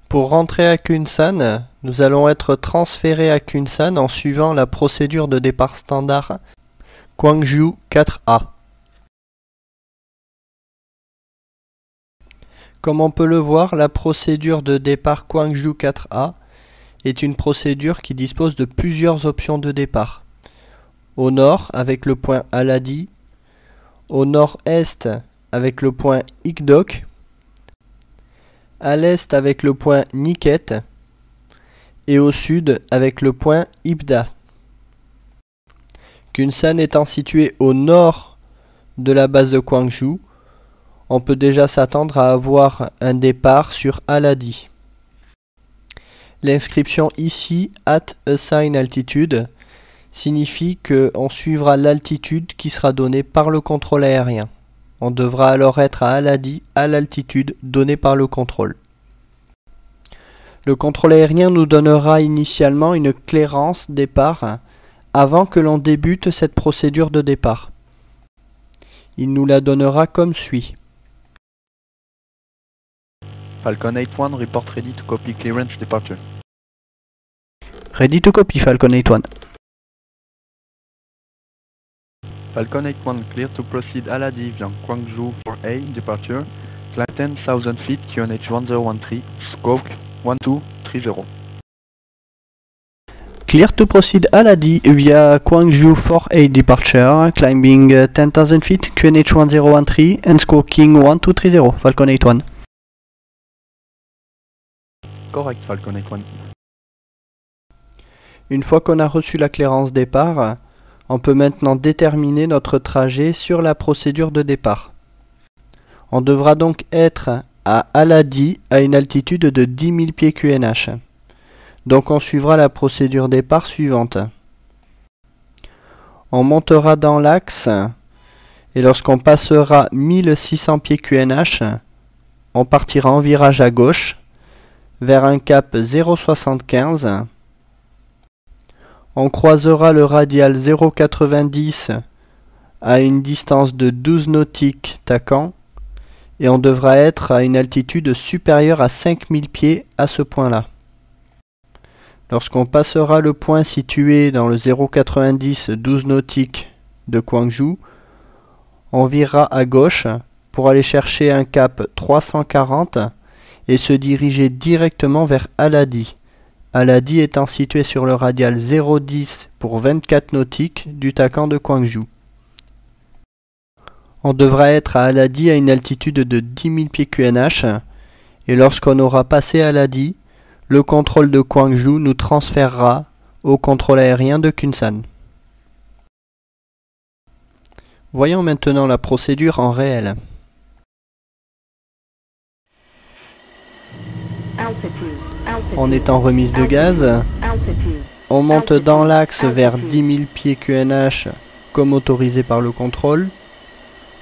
Pour rentrer à Kunsan, nous allons être transférés à Kunsan en suivant la procédure de départ standard Gwangju 4A. Comme on peut le voir, la procédure de départ Gwangju 4A est une procédure qui dispose de plusieurs options de départ. Au nord, avec le point Aladi, au nord-est, avec le point Ikdok, à l'est avec le point Niket et au sud avec le point Ibda. Kunsan étant situé au nord de la base de Gwangju, on peut déjà s'attendre à avoir un départ sur Aladi. L'inscription ici at assign altitude signifie qu'on suivra l'altitude qui sera donnée par le contrôle aérien. On devra alors être à Aladi à l'altitude donnée par le contrôle. Le contrôle aérien nous donnera initialement une clairance départ avant que l'on débute cette procédure de départ. Il nous la donnera comme suit. Falcon 81, report ready to copy clearance departure. Ready to copy, Falcon 81. Falcon 81 clear to proceed Aladi via Gwangju 4A departure. Climb 10,000 feet, QNH 1013, stroke 1230. Clear to proceed Aladi via Gwangju 4A departure, climbing 10,000 feet, QNH 1013 and stroking 1230, Falcon 81. Correct, Falcon 81. Une fois qu'on a reçu la clairance départ, on peut maintenant déterminer notre trajet sur la procédure de départ. On devra donc être à Aladi à une altitude de 10 000 pieds QNH. Donc on suivra la procédure départ suivante. On montera dans l'axe et lorsqu'on passera 1600 pieds QNH, on partira en virage à gauche vers un cap 0,75. On croisera le radial 0,90 à une distance de 12 nautiques TACAN et on devra être à une altitude supérieure à 5000 pieds à ce point-là. Lorsqu'on passera le point situé dans le 0,90 12 nautiques de Gwangju, on virera à gauche pour aller chercher un cap 340 et se diriger directement vers Aladi. Aladi étant situé sur le radial 0,10 pour 24 nautiques du TACAN de Gwangju. On devra être à Aladi à une altitude de 10 000 pieds QNH et lorsqu'on aura passé Aladi, le contrôle de Gwangju nous transférera au contrôle aérien de Kunsan. Voyons maintenant la procédure en réel. On est en remise de gaz. On monte dans l'axe vers 10 000 pieds QNH comme autorisé par le contrôle.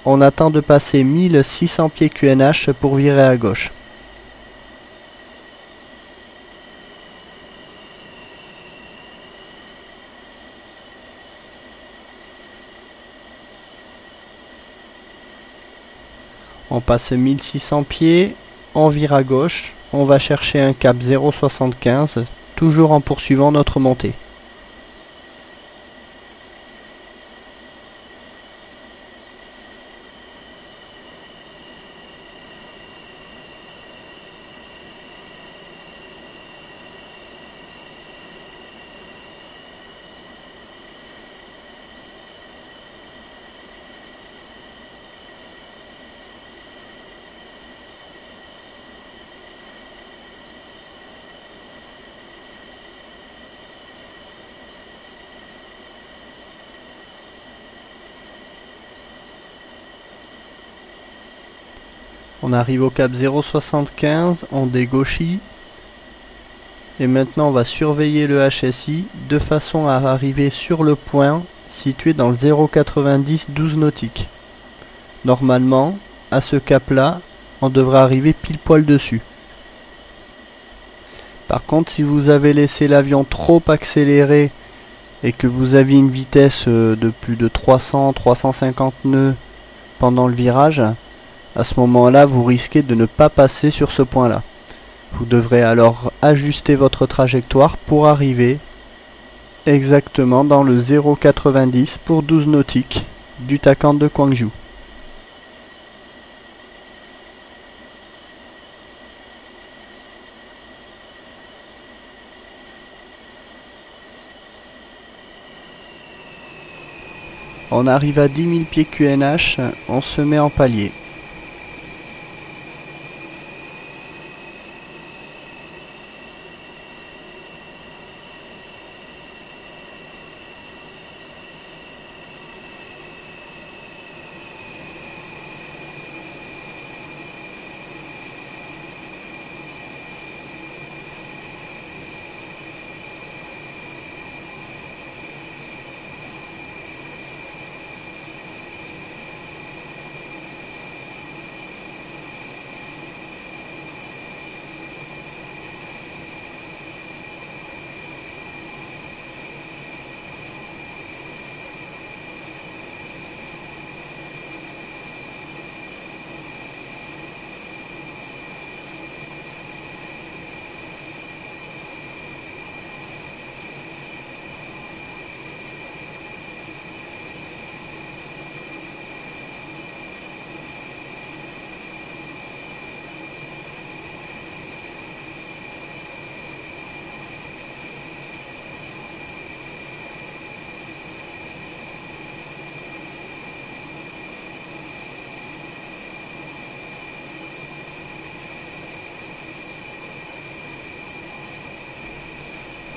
On attend de passer 1600 pieds QNH pour virer à gauche. On passe 1600 pieds, on vire à gauche, on va chercher un cap 0,75, toujours en poursuivant notre montée. On arrive au cap 0,75, on dégauchit. Et maintenant on va surveiller le HSI de façon à arriver sur le point situé dans le 0,90 12 nautiques. Normalement, à ce cap là, on devrait arriver pile poil dessus. Par contre, si vous avez laissé l'avion trop accéléré et que vous aviez une vitesse de plus de 300-350 nœuds pendant le virage, à ce moment-là, vous risquez de ne pas passer sur ce point-là. Vous devrez alors ajuster votre trajectoire pour arriver exactement dans le 0,90 pour 12 nautiques du Takan de Gwangju. On arrive à 10 000 pieds QNH, on se met en palier.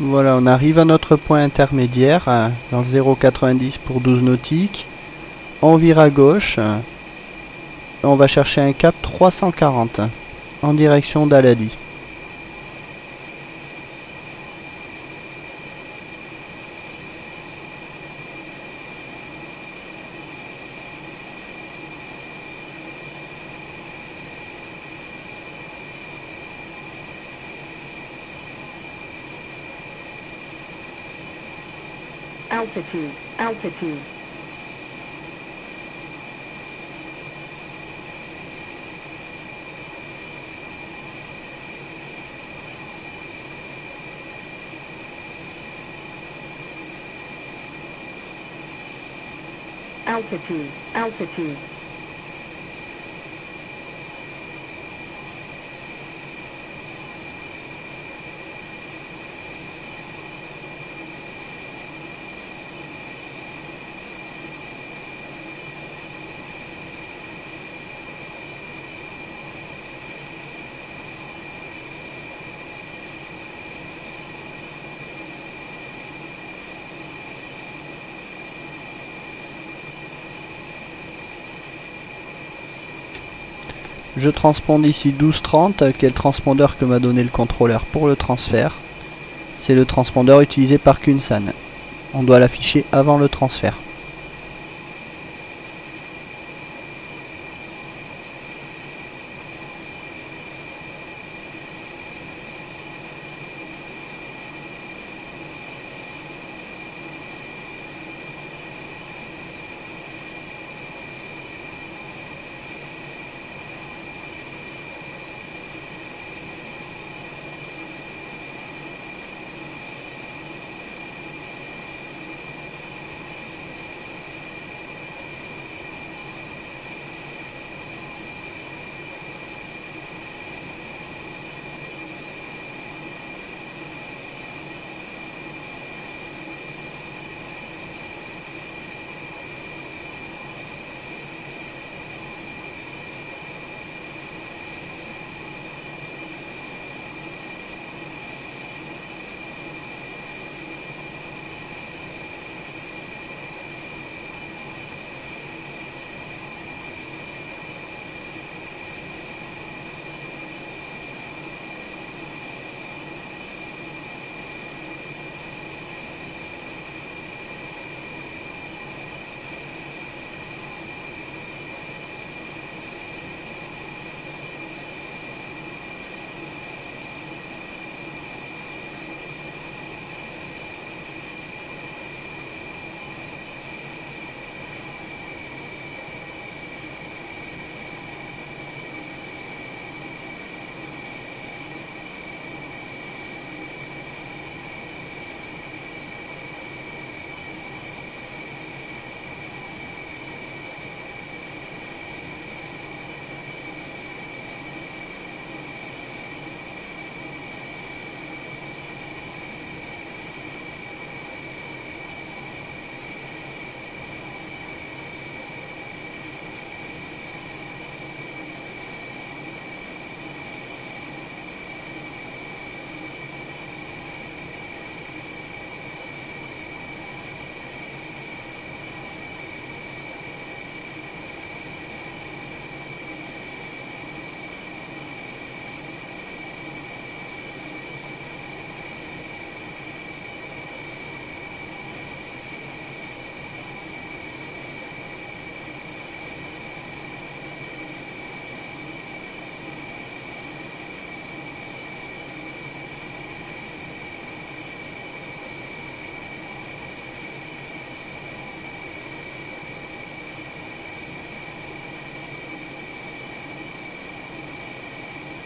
Voilà, on arrive à notre point intermédiaire, dans le 0,90 pour 12 nautiques. On vire à gauche. On va chercher un cap 340 en direction d'Aladi. Altitude, altitude. Altitude, altitude. Je transponde ici 1230, qui est le transpondeur que m'a donné le contrôleur pour le transfert. C'est le transpondeur utilisé par Kunsan. On doit l'afficher avant le transfert.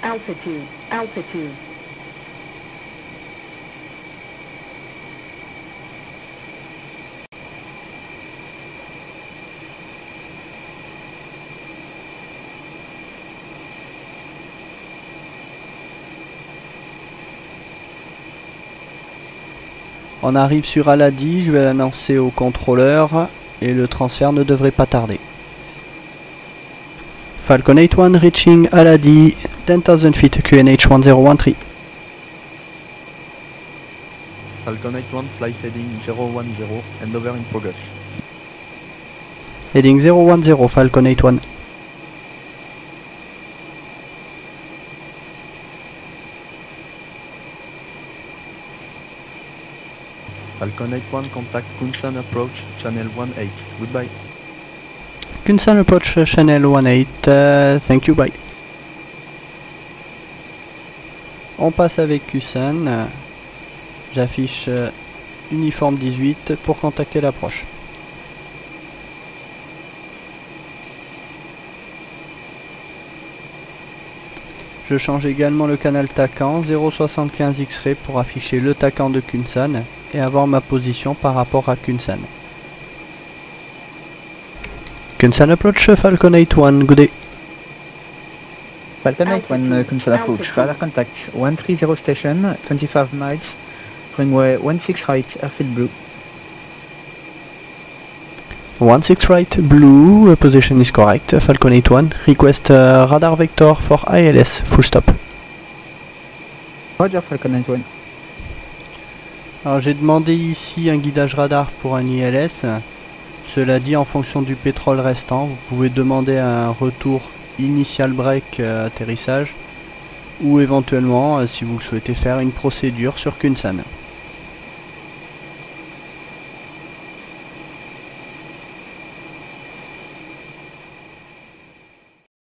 Altitude. Altitude. On arrive sur Aladi, je vais l'annoncer au contrôleur et le transfert ne devrait pas tarder. Falcon 81 reaching Aladi, 10,000 feet, QNH 1013. Falcon 81 flight heading 010 and over in progress. Heading 010, Falcon 81. Falcon 81 contact Kunsan approach channel 18. Goodbye. Kunsan approach channel 18, thank you, bye. On passe avec Kusan. J'affiche uniforme 18 pour contacter l'approche. Je change également le canal TACAN 075 X-ray pour afficher le TACAN de Kunsan et avoir ma position par rapport à Kunsan. Kunsan approach Falcon 81, good day. Falcon 81 Kunsan approach, radar contact 130 station, 25 miles, runway 16 right, airfield blue. 16 right, blue, position is correct, Falcon 81, request radar vector for ILS, full stop. Roger Falcon 81. Alors j'ai demandé ici un guidage radar pour un ILS. Cela dit, en fonction du pétrole restant, vous pouvez demander un retour initial break atterrissage ou éventuellement, si vous souhaitez faire une procédure sur Kunsan.